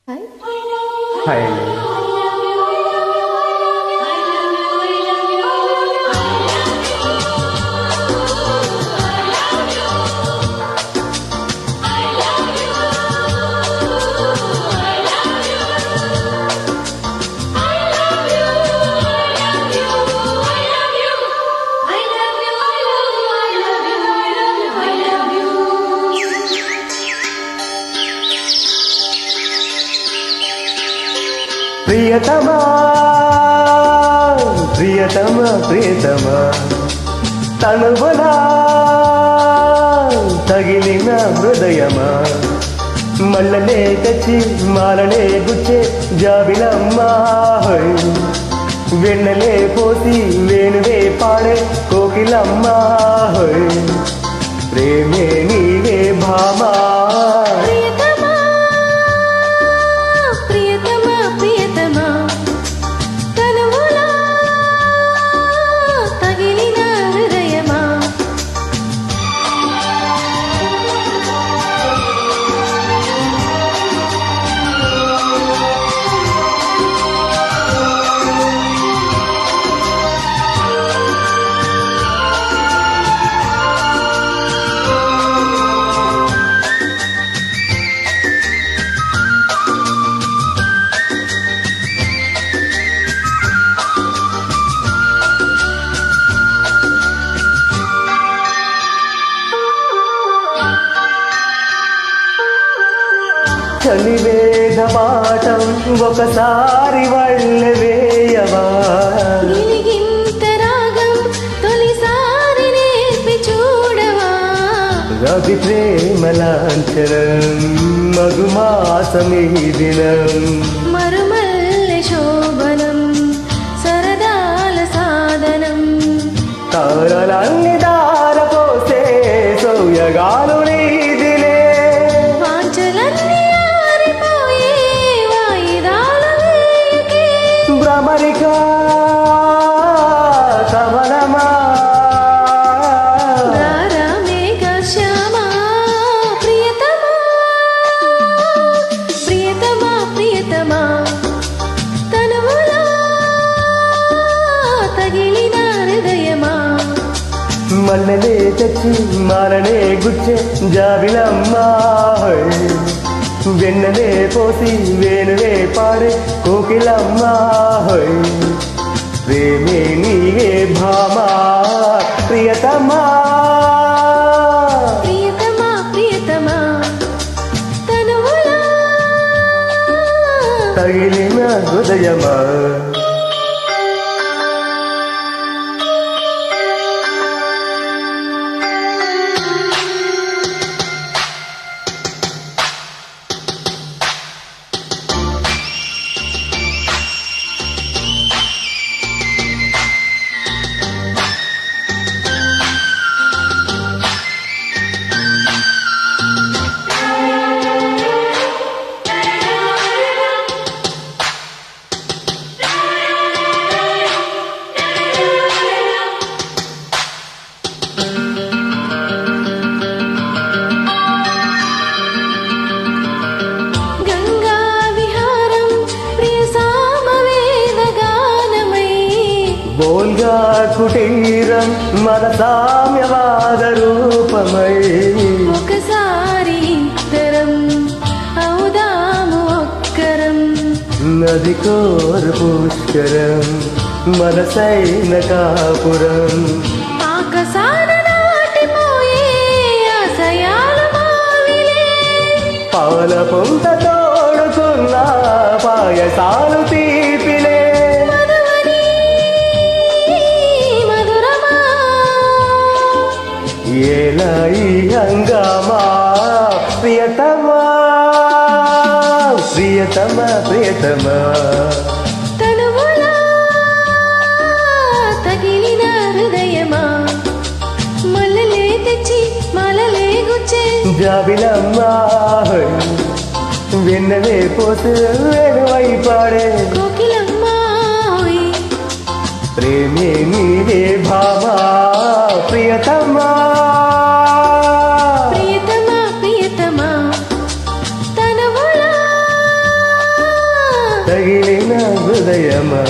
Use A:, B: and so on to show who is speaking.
A: Hi
B: hi అండి. ప్రియతమా ప్రియతమా ప్రియతమా తనువులా తగిలిన హృదయమా మల్లలే తెచ్చి మాలలే గుచ్చే జాబిలమ్మా వెన్నెలే పోసి వేణువే పాడే కోకిలమ్మా ప్రేమే నీవే భామా చలివేద పాఠం ఒకసారి వళ్ళె వేయవా
A: రాగం తొలిసారి నేర్పి చూడవా
B: రవి ప్రేమలాంఛనం మధుమాసమీ దినం
A: మరుమల్లె శోభనం సరదాల సాధనం
B: తారలన్ని దారపోసే సౌయగాలు అమరికా కమలమా
A: మేఘ శ్యామా ప్రియతమా ప్రియతమా ప్రియతమా తనువులా తగిలిన హృదయమా
B: మల్లెలే తెచ్చి మాలనే గుచ్చే జాబిలమ్మా వెన్నెలే పోసి వేణువే పాడే కోకిలమ్మా ప్రేమే నీవే భామా ప్రియతమా
A: ప్రియతమా ప్రియతమా తనువులా
B: తగిలిన హృదయమా బోల్గా కుటీరం మన సామ్యవాద రూపమై
A: ఒకసారి ఇద్దరం అవుదాము ఒక్కరం
B: నది కోరు పుష్కరం మనసైన కాపురం
A: ఆకాశాన నాటిపోయే ఆశయాలు మావిలే
B: పాల పొంత తోడుకున్న పాయసాలు తీపిలే ఏలాయి హంగామా ప్రియతమా ప్రియతమా ప్రియతమా
A: తనువులా తగిలిన హృదయమా మల్లెలే తెచ్చి మాలలే గుచ్చే
B: జాబిలమ్మా వెన్నెలే పోసి వేణువై పాడే
A: కోకిలమ్మా
B: ప్రేమే నీవే భామా ప్రియతమా
A: ప్రియతమా ప్రియతమా తనువులా
B: తగిలిన హృదయమా